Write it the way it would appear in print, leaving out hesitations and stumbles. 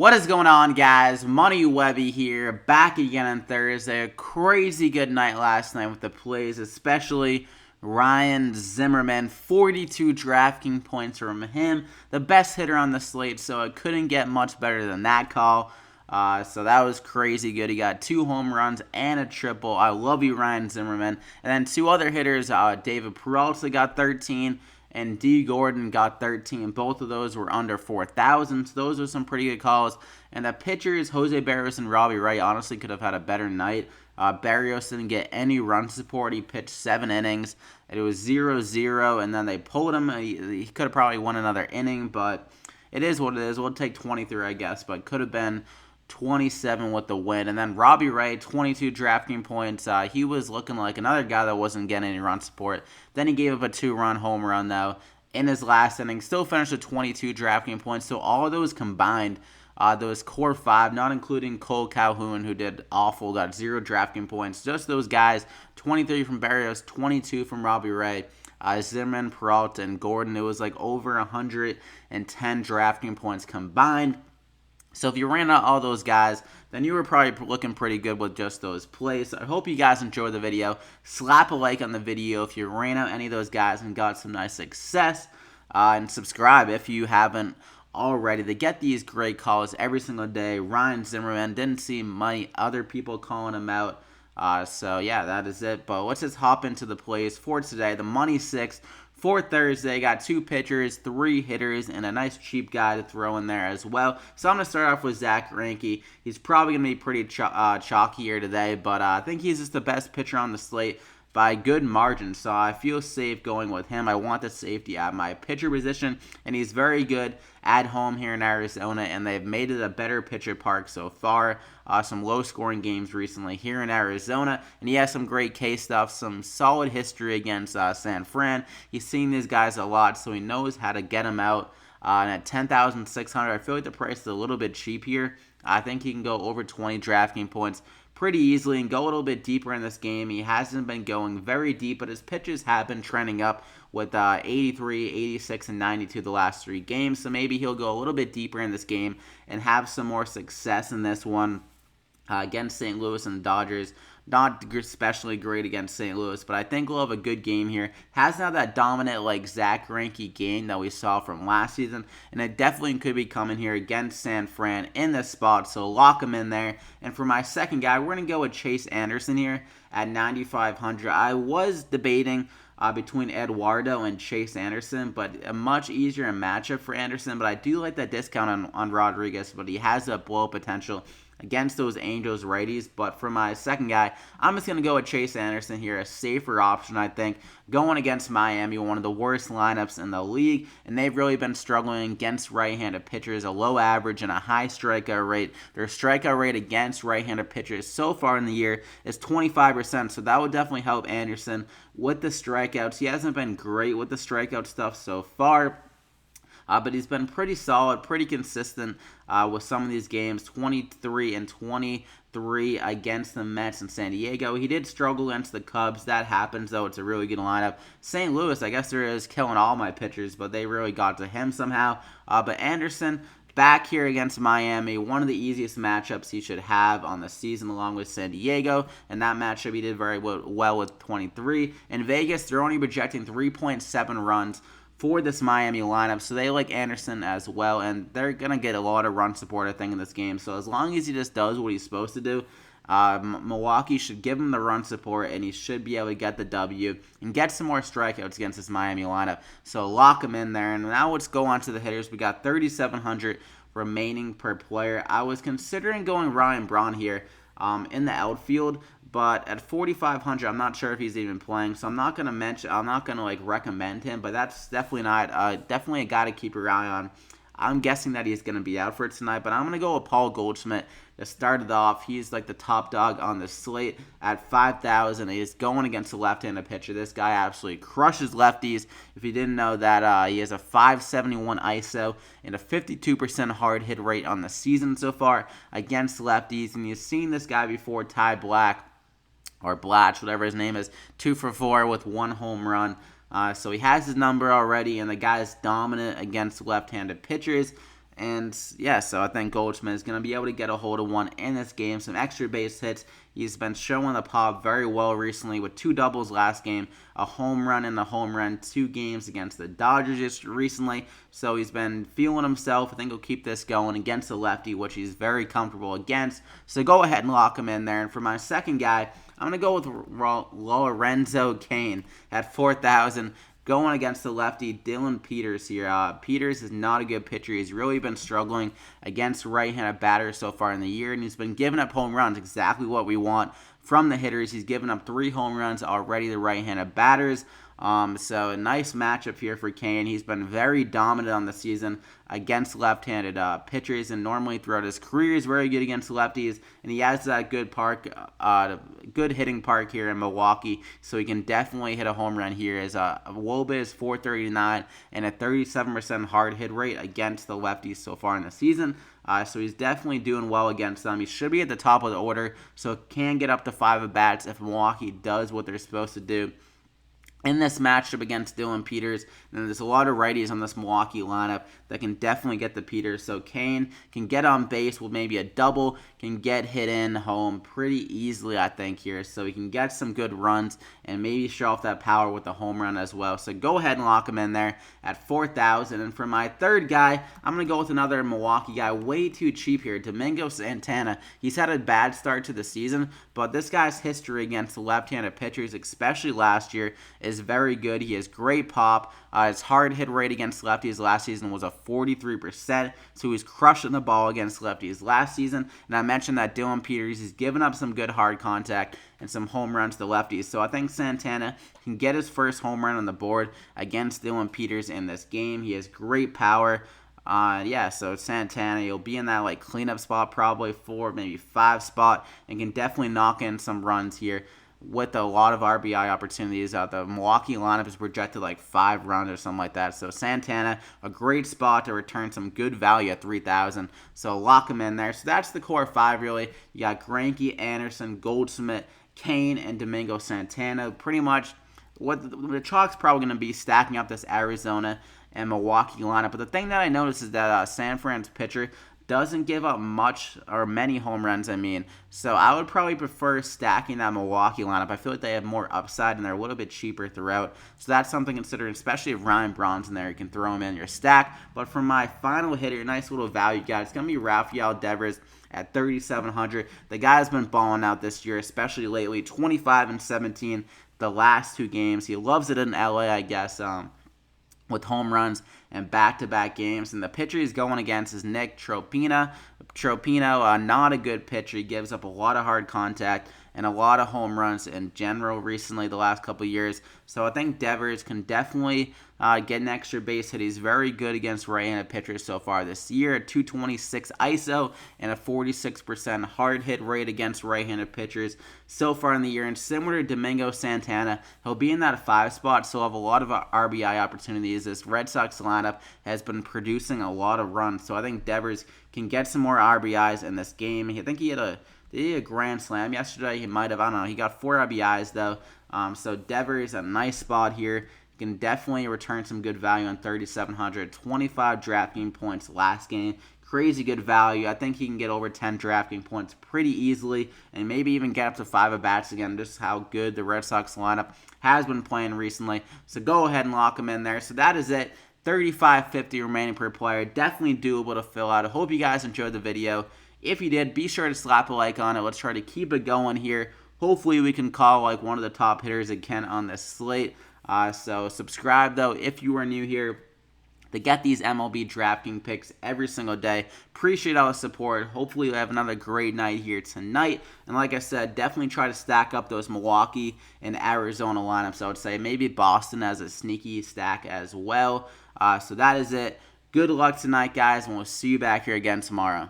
What is going on, guys? Money Webby here, back again on Thursday. A crazy good night last night with the plays, especially Ryan Zimmerman. 42 DraftKings points from him, the best hitter on the slate, so it couldn't get much better than that call. So that was crazy good. He got 2 home runs and a triple. I love you, Ryan Zimmerman. And then 2 other hitters, David Peralta got 13. And D. Gordon got 13. Both of those were under 4,000. So those are some pretty good calls. And the pitchers, Jose Barrios and Robbie Ray, honestly could have had a better night. Barrios didn't get any run support. He pitched 7 innings. It was 0-0, and then they pulled him. He could have probably won another inning, but it is what it is. We'll take 23, I guess, but could have been 27 with the win. And then Robbie Ray, 22 DraftKings points. He was looking like another guy that wasn't getting any run support. Then he gave up a 2-run home run, though, in his last inning. Still finished with 22 DraftKings points. So all of those combined, those core 5, not including Cole Calhoun, who did awful, got 0 DraftKings points. Just those guys, 23 from Barrios, 22 from Robbie Ray. Zimmerman, Peralta, and Gordon. It was like over 110 DraftKings points combined. So if you ran out all those guys, then you were probably looking pretty good with just those plays. So I hope you guys enjoyed the video. Slap a like on the video if you ran out any of those guys and got some nice success. And subscribe if you haven't already to get these great calls every single day. Ryan Zimmerman, didn't see many other people calling him out. So yeah, that is it. But let's just hop into the plays for today. The Money 6. For Thursday, got 2 pitchers, 3 hitters, and a nice cheap guy to throw in there as well. So I'm going to start off with ZACK. He's probably going to be pretty chalky here today, but I think he's just the best pitcher on the slate by a good margin. So I feel safe going with him. I want the safety at my pitcher position, and he's very good at home here in Arizona, and they've made it a better pitcher park so far. Some low-scoring games recently here in Arizona, and he has some great K stuff, some solid history against San Fran. He's seen these guys a lot, so he knows how to get them out. And at 10,600, I feel like the price is a little bit cheap here. I think he can go over 20 DraftKings points pretty easily and go a little bit deeper in this game. He hasn't been going very deep, but his pitches have been trending up with 83, 86, and 92 the last 3 games. So maybe he'll go a little bit deeper in this game and have some more success in this one against St. Louis and the Dodgers. Not especially great against St. Louis, but I think we'll have a good game here. Hasn't had that dominant like ZACK Greinke game that we saw from last season, and it definitely could be coming here against San Fran in this spot, so lock him in there. And for my second guy, we're going to go with Chase Anderson here at 9,500. I was debating between Eduardo and Chase Anderson, but a much easier matchup for Anderson, but I do like that discount on Rodriguez, but he has that blow potential against those Angels righties. But for my second guy, I'm just going to go with Chase Anderson here, a safer option, I think, going against Miami, one of the worst lineups in the league, and they've really been struggling against right-handed pitchers, a low average and a high strikeout rate. Their strikeout rate against right-handed pitchers so far in the year is 25%, so that would definitely help Anderson with the strikeouts. He hasn't been great with the strikeout stuff so far, but he's been pretty solid, pretty consistent with some of these games, 23 and 23 against the Mets and San Diego. He did struggle against the Cubs. That happens, though. It's a really good lineup. St. Louis, I guess there is killing all my pitchers, but they really got to him somehow. But Anderson, back here against Miami, one of the easiest matchups he should have on the season along with San Diego. And that matchup he did very well with 23. In Vegas, they're only projecting 3.7 runs for this Miami lineup, so they like Anderson as well, and they're going to get a lot of run support, I think, in this game. So as long as he just does what he's supposed to do, Milwaukee should give him the run support, and he should be able to get the W and get some more strikeouts against this Miami lineup. So lock him in there. And now let's go on to the hitters. We got 3,700 remaining per player. I was considering going Ryan Braun here in the outfield, but at 4,500, I'm not sure if he's even playing, so I'm not gonna like recommend him. But that's definitely not definitely a guy to keep your eye on. I'm guessing that he's gonna be out for tonight, but I'm gonna go with Paul Goldschmidt to start it off. He's like the top dog on the slate at 5,000. He's going against a left-handed pitcher. This guy absolutely crushes lefties. If you didn't know that, he has a 571 ISO and a 52% hard hit rate on the season so far against lefties. And you've seen this guy before, Ty Black, or Blatch, whatever his name is, 2 for 4 with 1 home run. So he has his number already, and the guy is dominant against left-handed pitchers. And yeah, so I think Goldschmidt is going to be able to get a hold of one in this game. Some extra base hits. He's been showing the pop very well recently with 2 doubles last game, a home run and a home run, 2 games against the Dodgers just recently. So he's been feeling himself. I think he'll keep this going against the lefty, which he's very comfortable against. So go ahead and lock him in there. And for my second guy, I'm going to go with Lorenzo CAIN at 4,000. Going against the lefty, Dylan Peters here. Peters is not a good pitcher. He's really been struggling against right-handed batters so far in the year, and he's been giving up home runs, exactly what we want from the hitters. He's given up 3 home runs already to right-handed batters. So a nice matchup here for CAIN. He's been very dominant on the season against left-handed pitchers, and normally throughout his career he's very good against lefties, and he has that good hitting park here in Milwaukee, so he can definitely hit a home run here. His WOBA is 439 and a 37% hard hit rate against the lefties so far in the season. So he's definitely doing well against them. He should be at the top of the order, so can get up to 5 at-bats if Milwaukee does what they're supposed to do in this matchup against Dylan Peters. And there's a lot of righties on this Milwaukee lineup that can definitely get the Peters. So CAIN can get on base with maybe a double, can get hit in home pretty easily, I think, here. So he can get some good runs and maybe show off that power with the home run as well. So go ahead and lock him in there at 4,000. And for my third guy, I'm going to go with another Milwaukee guy, way too cheap here, Domingo Santana. He's had a bad start to the season, but this guy's history against left-handed pitchers, especially last year, is very good. He has great pop. His hard hit rate against lefties last season was a 43%, so he's crushing the ball against lefties last season. And I mentioned that Dylan Peters, he's given up some good hard contact and some home runs to lefties. So I think Santana can get his first home run on the board against Dylan Peters in this game. He has great power. So Santana, he'll be in that like cleanup spot, probably 4, maybe 5 spot, and can definitely knock in some runs here with a lot of RBI opportunities. The Milwaukee lineup is projected like 5 runs or something like that. So Santana, a great spot to return some good value at 3,000. So lock him in there. So that's the core 5 really. You got GREINKE, Anderson, Goldschmidt, CAIN, and Domingo Santana. Pretty much what the chalk's probably going to be stacking up this Arizona and Milwaukee lineup. But the thing that I noticed is that San Fran's pitcher doesn't give up much or many home runs, So I would probably prefer stacking that Milwaukee lineup. I feel like they have more upside and they're a little bit cheaper throughout. So that's something to consider, especially if Ryan Braun's in there. You can throw him in your stack. But for my final hitter, nice little value guy, it's going to be Rafael Devers at 3,700. The guy's been balling out this year, especially lately. 25 and 17 the last 2 games. He loves it in LA, I guess. With home runs and back-to-back games. And the pitcher he's going against is Nick Tropino. Tropino, not a good pitcher. He gives up a lot of hard contact and a lot of home runs in general recently the last couple of years. So I think Devers can definitely get an extra base hit. He's very good against right-handed pitchers so far this year. A 226 ISO and a 46% hard hit rate against right-handed pitchers so far in the year. And similar to Domingo Santana, he'll be in that 5 spot, so he'll have a lot of RBI opportunities. This Red Sox lineup has been producing a lot of runs, so I think Devers can get some more RBIs in this game. I think he had a grand slam yesterday. He might have, I don't know. He got 4 RBIs though. So Devers, a nice spot here. Can definitely return some good value on 3,700. 25 DraftKings points last game. Crazy good value. I think he can get over 10 DraftKings points pretty easily, and maybe even get up to 5 at-bats again. Just how good the Red Sox lineup has been playing recently. So go ahead and lock him in there. So that is it. 35.50 remaining per player. Definitely doable to fill out. I hope you guys enjoyed the video. If you did, be sure to slap a like on it. Let's try to keep it going here. Hopefully we can call like one of the top hitters again on this slate. So subscribe though if you are new here to get these MLB DraftKings picks every single day. Appreciate all the support. Hopefully you have another great night here tonight. And like I said, definitely try to stack up those Milwaukee and Arizona lineups. I would say maybe Boston as a sneaky stack as well. So that is it. Good luck tonight, guys, and we'll see you back here again tomorrow.